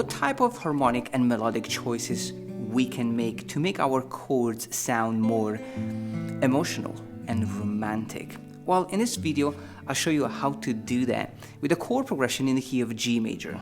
what type of harmonic and melodic choices we can make our chords sound more emotional and romantic. Well, in this video, I'll show you how to do that with a chord progression in the key of G major.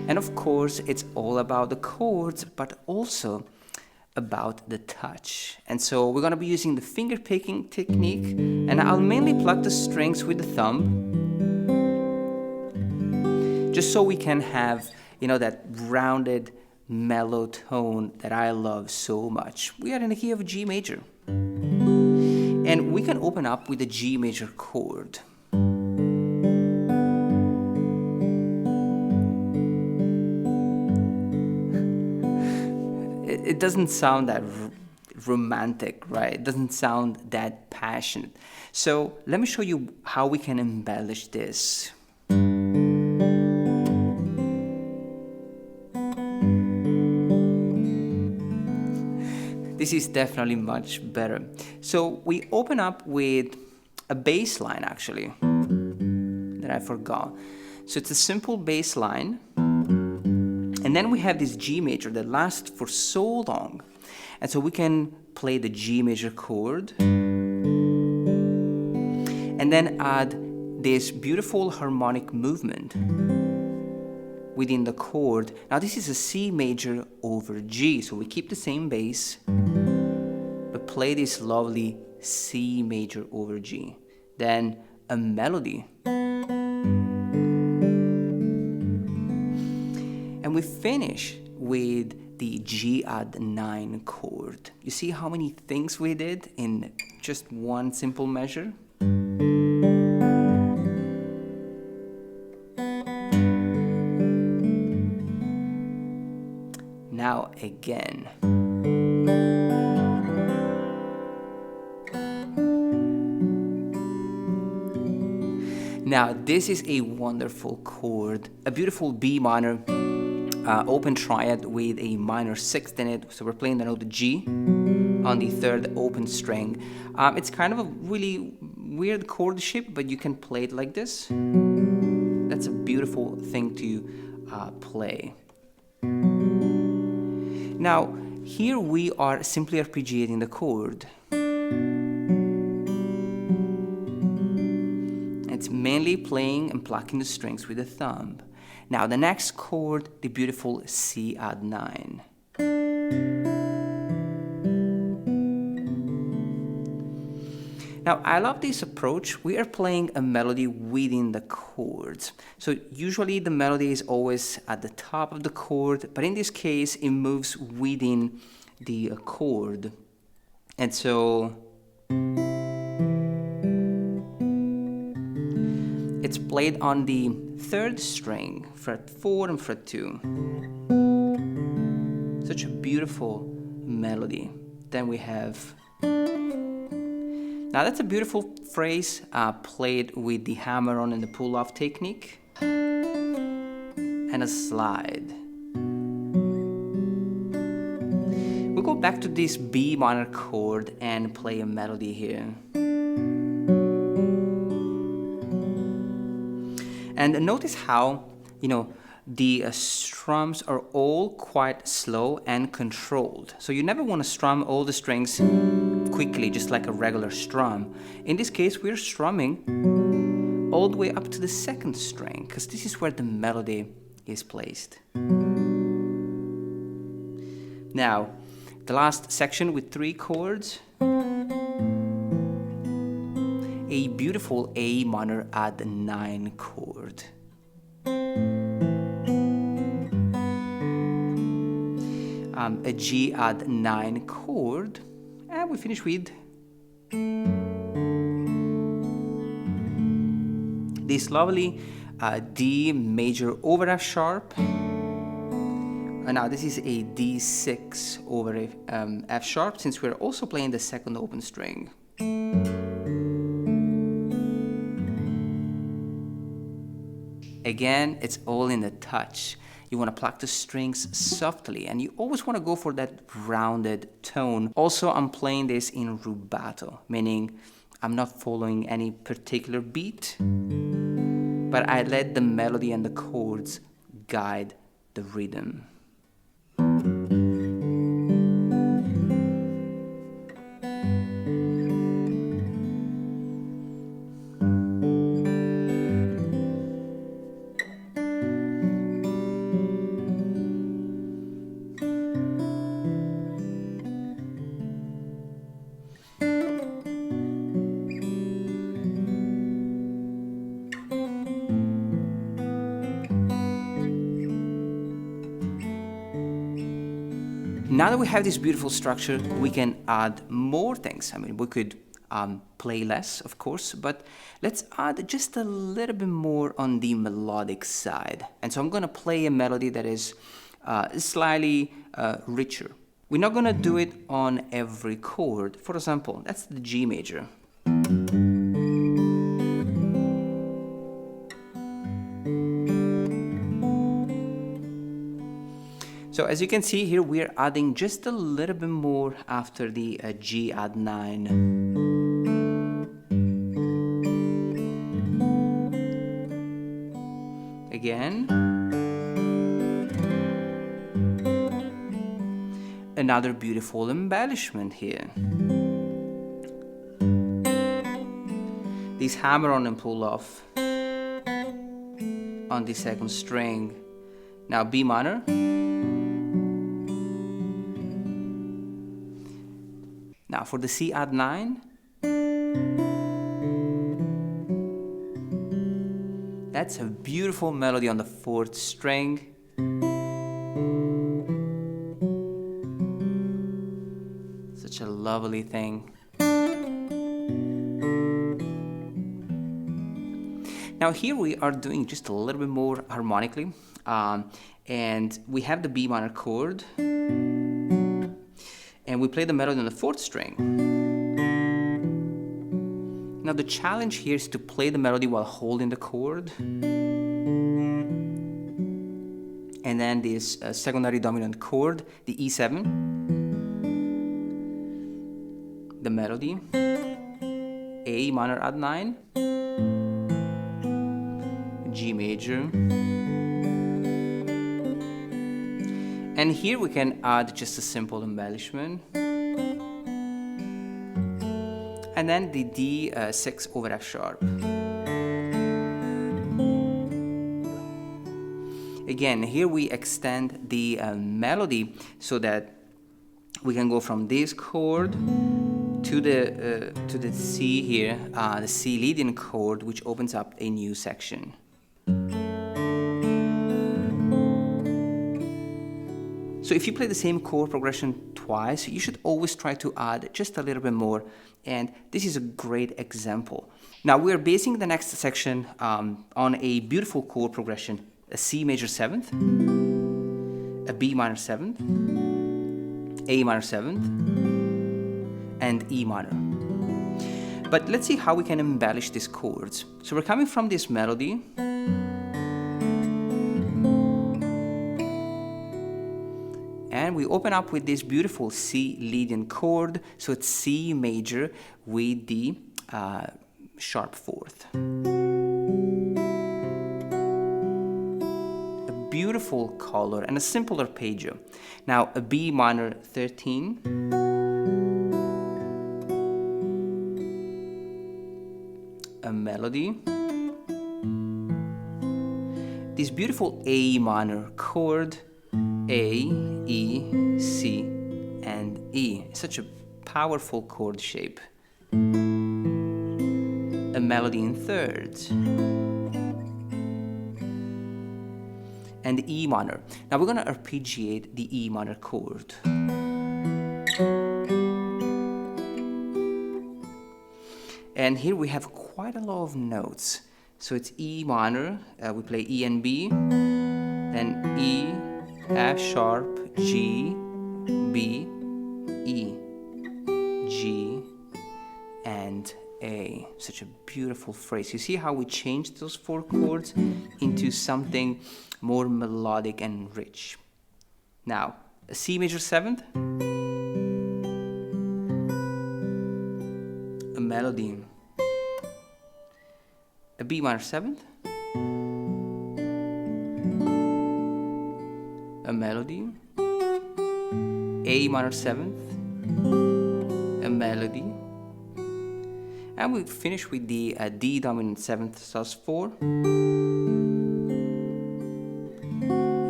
And of course, it's all about the chords, but also about the touch. And so we're gonna be using the finger picking technique, and I'll mainly pluck the strings with the thumb, just so we can have, that rounded mellow tone that I love so much. We are in the key of G major. And we can open up with the G major chord. It doesn't sound that romantic, right? It doesn't sound that passionate. So let me show you how we can embellish this. This is definitely much better. So we open up with a bass line, actually, that I forgot. So it's a simple bass line. And then we have this G major that lasts for so long. And so we can play the G major chord and then add this beautiful harmonic movement within the chord. Now this is a C major over G, so we keep the same bass, but play this lovely C major over G. Then a melody. And we finish with the G add 9 chord. You see how many things we did in just one simple measure? Now again. Now this is a wonderful chord, a beautiful B minor open triad with a minor sixth in it. So we're playing the note G on the third open string. It's kind of a really weird chord shape, but you can play it like this. That's a beautiful thing to play. Now here we are simply arpeggiating the chord. It's mainly playing and plucking the strings with the thumb. Now the next chord, the beautiful C add 9. Now I love this approach. We are playing a melody within the chords. So usually the melody is always at the top of the chord, but in this case it moves within the chord. And so it's played on the third string, fret 4 and fret 2. Such a beautiful melody. Then we have, now that's a beautiful phrase played with the hammer-on and the pull-off technique. And a slide. We'll go back to this B minor chord and play a melody here. And notice how, the strums are all quite slow and controlled. So you never want to strum all the strings quickly, just like a regular strum. In this case, we're strumming all the way up to the second string, because this is where the melody is placed. Now, the last section with 3 chords. A beautiful A minor add 9 chord. A G add 9 chord, and we finish with this lovely D major over F sharp. And now this is a D6 over F sharp, since we're also playing the second open string. Again, it's all in the touch. You want to pluck the strings softly, and you always want to go for that rounded tone. Also, I'm playing this in rubato, meaning I'm not following any particular beat, but I let the melody and the chords guide the rhythm. Now that we have this beautiful structure, we can add more things. I mean, we could play less, of course, but let's add just a little bit more on the melodic side. And so I'm going to play a melody that is slightly richer. We're not going to do it on every chord. For example, that's the G major. So as you can see here, we're adding just a little bit more after the G add 9. Again. Another beautiful embellishment here. This hammer on and pull off on the second string. Now B minor. Now for the C add 9, that's a beautiful melody on the 4th string. Such a lovely thing. Now here we are doing just a little bit more harmonically, and we have the B minor chord. And we play the melody on the 4th string. Now the challenge here is to play the melody while holding the chord. And then this secondary dominant chord, the E7. The melody. A minor add 9. G major. And here we can add just a simple embellishment. And then the D6 over F sharp. Again, here we extend the melody so that we can go from this chord to the C here, the C leading chord, which opens up a new section. So if you play the same chord progression twice, you should always try to add just a little bit more, and this is a great example. Now we are basing the next section on a beautiful chord progression, a C major 7th, a B minor 7th, A minor 7th, and E minor. But let's see how we can embellish these chords. So we're coming from this melody, and we open up with this beautiful C leading chord, so it's C major with the sharp 4th. A beautiful color and a simple arpeggio. Now a B minor 13. A melody. This beautiful A minor chord. A, E, C, and E. Such a powerful chord shape. A melody in 3rds. And E minor. Now we're going to arpeggiate the E minor chord. And here we have quite a lot of notes. So it's E minor, we play E and B, then E, F sharp, G, B, E, G, and A. Such a beautiful phrase. You see how we changed those 4 chords into something more melodic and rich. Now, a C major 7th, a melody. a B minor 7th, a melody, A minor 7th, a melody, and we finish with the D dominant 7th sus4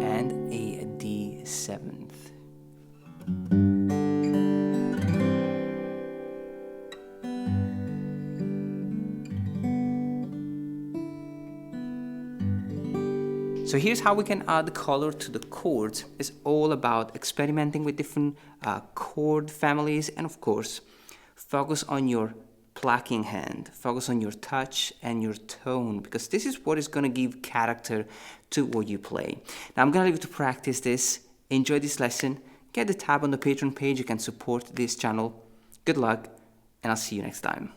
and a D 7th. So here's how we can add color to the chords. It's all about experimenting with different chord families, and of course, focus on your plucking hand, focus on your touch and your tone, because this is what is going to give character to what you play. Now I'm going to leave you to practice this. Enjoy this lesson. Get the tab on the Patreon page. You can support this channel. Good luck, and I'll see you next time.